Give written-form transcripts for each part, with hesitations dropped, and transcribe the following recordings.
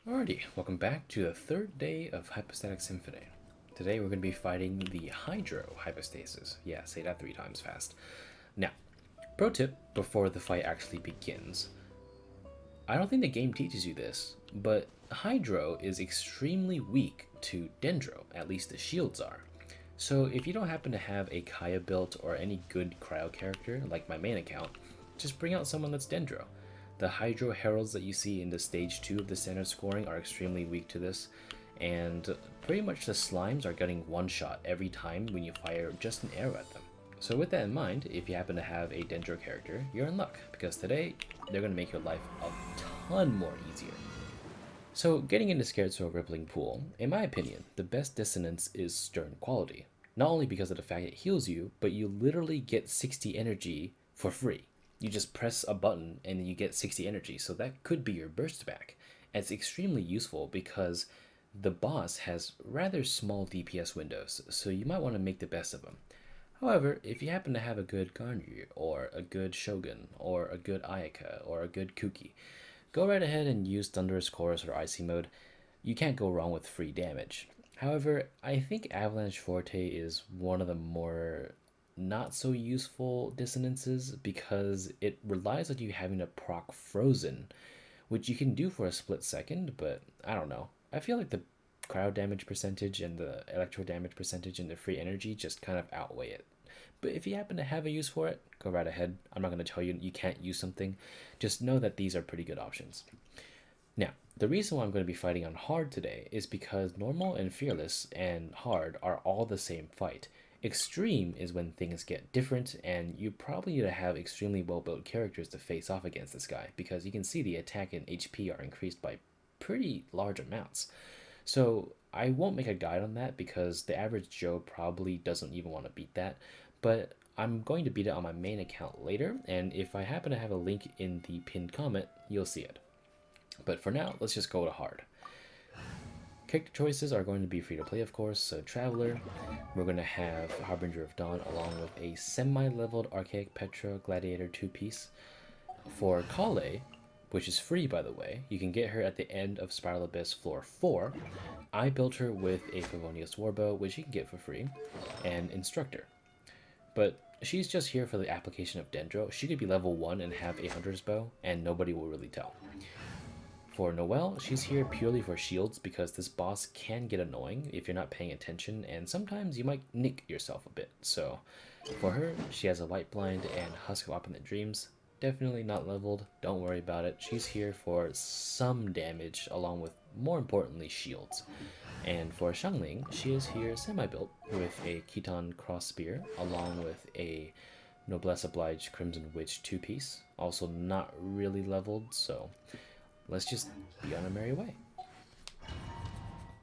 Alrighty, welcome back to the third day of Hypostatic Symphony. Today we're going to be fighting the Hydro Hypostasis. Yeah, say that 3 times fast. Now, pro tip before the fight actually begins. I don't think the game teaches you this, but Hydro is extremely weak to Dendro, at least the shields are. So if you don't happen to have a Kaya built or any good cryo character, like my main account, just bring out someone that's Dendro. The Hydro Heralds that you see in the stage 2 of the standard scoring are extremely weak to this, and pretty much the slimes are getting one shot every time when you fire just an arrow at them. So with that in mind, if you happen to have a Dendro character, you're in luck, because today they're going to make your life a ton more easier. So getting into Scherzo Rippling Pool, in my opinion, the best Dissonance is Stern Quality. Not only because of the fact it heals you, but you literally get 60 energy for free. You just press a button and you get 60 energy, so that could be your burst back. And it's extremely useful because the boss has rather small DPS windows, so you might want to make the best of them. However, if you happen to have a good Ganryu, or a good Shogun, or a good Ayaka, or a good Kuki, go right ahead and use Thunderous Chorus or Icy Mode. You can't go wrong with free damage. However, I think Avalanche Forte is one of the more not so useful dissonances because it relies on you having to proc Frozen, which you can do for a split second, but I don't know. I feel like the crowd damage percentage and the electro damage percentage and the free energy just kind of outweigh it. But if you happen to have a use for it, go right ahead. I'm not going to tell you you can't use something. Just know that these are pretty good options. Now, the reason why I'm going to be fighting on hard today is because normal and fearless and hard are all the same fight. Extreme is when things get different, and you probably need to have extremely well-built characters to face off against this guy, because you can see the attack and HP are increased by pretty large amounts. So I won't make a guide on that because the average Joe probably doesn't even want to beat that, but I'm going to beat it on my main account later, and if I happen to have a link in the pinned comment, you'll see it. But for now, let's just go to hard. Character choices are going to be free to play, of course. So Traveler, we're going to have Harbinger of Dawn along with a semi-leveled Archaic Petra Gladiator 2-piece. For Kale, which is free by the way, you can get her at the end of Spiral Abyss floor 4. I built her with a Favonius Warbow, which you can get for free, and Instructor. But she's just here for the application of Dendro. She could be level 1 and have a Hunter's Bow, and nobody will really tell. For Noelle, she's here purely for shields because this boss can get annoying if you're not paying attention, and sometimes you might nick yourself a bit. So for her, she has a White Blind and Husk of Opulent Dreams. Definitely not leveled, don't worry about it. She's here for some damage along with, more importantly, shields. And for Xiangling, she is here semi-built with a Khitan Cross Spear along with a Noblesse Oblige Crimson Witch 2-piece. Also not really leveled, so let's just be on our merry way.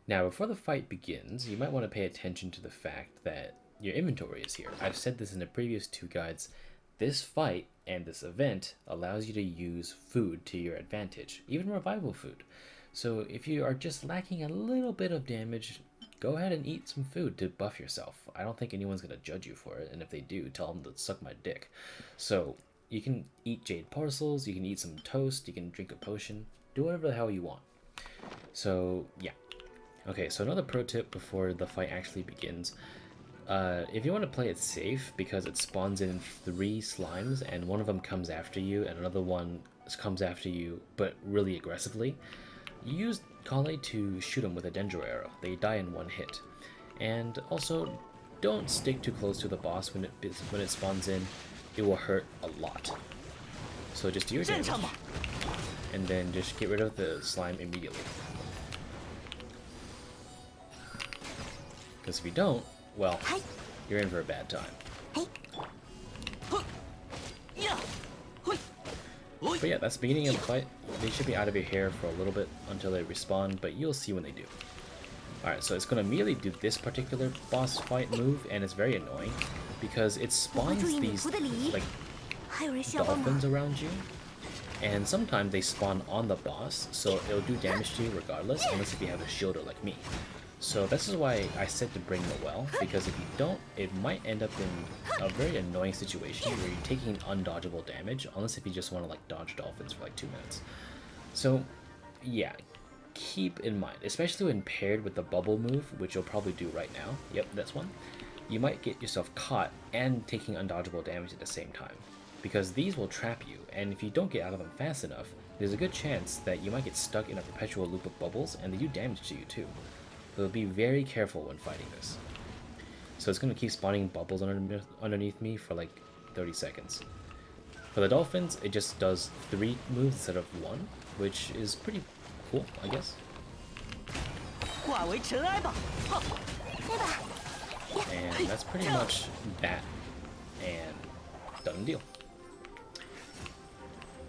Now, before the fight begins, you might want to pay attention to the fact that your inventory is here. I've said this in the previous 2 guides. This fight and this event allows you to use food to your advantage, even revival food. So if you are just lacking a little bit of damage, go ahead and eat some food to buff yourself. I don't think anyone's going to judge you for it, and if they do, tell them to suck my dick. So you can eat jade parcels, you can eat some toast, you can drink a potion, do whatever the hell you want. So yeah. Okay, so another pro tip before the fight actually begins. If you want to play it safe, because it spawns in 3 slimes and one of them comes after you and another one comes after you but really aggressively, you use Kale to shoot them with a Dendro arrow. They die in 1 hit. And also, don't stick too close to the boss when it spawns in. It will hurt a lot. So just do your damage, and then just get rid of the slime immediately. Because if you don't, well, you're in for a bad time. But yeah, that's the beginning of the fight. They should be out of your hair for a little bit until they respawn, but you'll see when they do. Alright, so it's going to immediately do this particular boss fight move, and it's very annoying because it spawns these like dolphins around you, and sometimes they spawn on the boss, so it'll do damage to you regardless, unless if you have a shielder like me. So this is why I said to bring Noelle, because if you don't, it might end up in a very annoying situation where you're taking undodgeable damage, unless if you just want to like dodge dolphins for like 2 minutes. So yeah, keep in mind, especially when paired with the bubble move, which you'll probably do right now. Yep, that's one. You might get yourself caught and taking undodgeable damage at the same time, because these will trap you, and if you don't get out of them fast enough, there's a good chance that you might get stuck in a perpetual loop of bubbles, and they do damage to you too. So be very careful when fighting this. So it's going to keep spawning bubbles underneath me for like 30 seconds. For the Dolphins, it just does 3 moves instead of 1, which is pretty cool, I guess. And that's pretty much that, and done deal.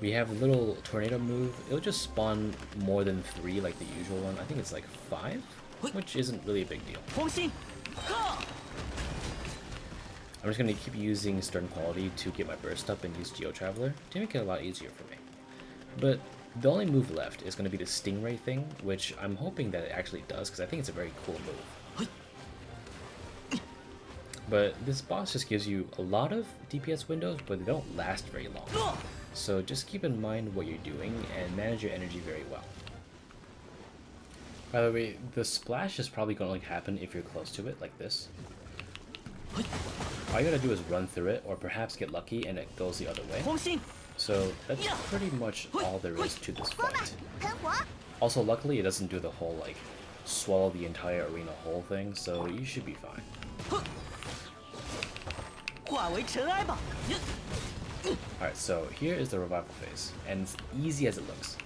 We have a little tornado move. It'll just spawn more than 3 like the usual one. I think it's like 5, which isn't really a big deal. I'm just going to keep using Stern Quality to get my burst up and use Geo Traveler to make it a lot easier for me. But the only move left is going to be the Stingray thing, which I'm hoping that it actually does, because I think it's a very cool move. But this boss just gives you a lot of DPS windows, but they don't last very long. So just keep in mind what you're doing and manage your energy very well. By the way, the splash is probably going to happen if you're close to it, like this. All you gotta do is run through it, or perhaps get lucky and it goes the other way. So that's pretty much all there is to this fight. Also, luckily it doesn't do the whole, like, swallow the entire arena whole thing, so you should be fine. Alright, so here is the revival phase, and it's easy as it looks.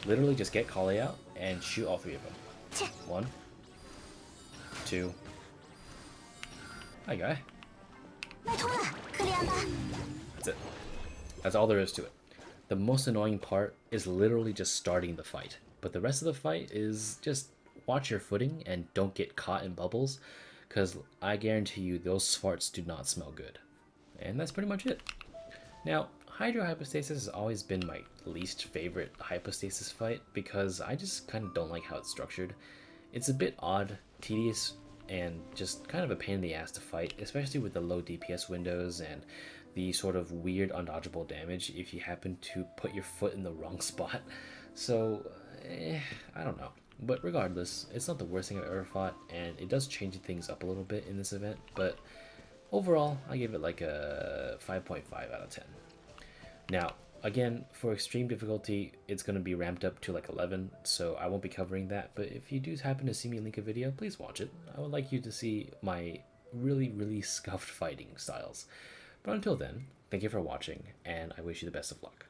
Literally just get Kale out and shoot all 3 of them. 1, 2. Hi, guy. That's it. That's all there is to it. The most annoying part is literally just starting the fight, but the rest of the fight is just watch your footing and don't get caught in bubbles, because I guarantee you those farts do not smell good. And that's pretty much it. Now, Hydro Hypostasis has always been my least favorite Hypostasis fight because I just kind of don't like how it's structured. It's a bit odd, tedious, and just kind of a pain in the ass to fight, especially with the low DPS windows and the sort of weird undodgeable damage if you happen to put your foot in the wrong spot. So, I don't know. But regardless, it's not the worst thing I've ever fought, and it does change things up a little bit in this event, but overall, I give it like a 5.5 out of 10. Now, again, for extreme difficulty, it's going to be ramped up to like 11, so I won't be covering that, but if you do happen to see me link a video, please watch it. I would like you to see my really scuffed fighting styles. But until then, thank you for watching, and I wish you the best of luck.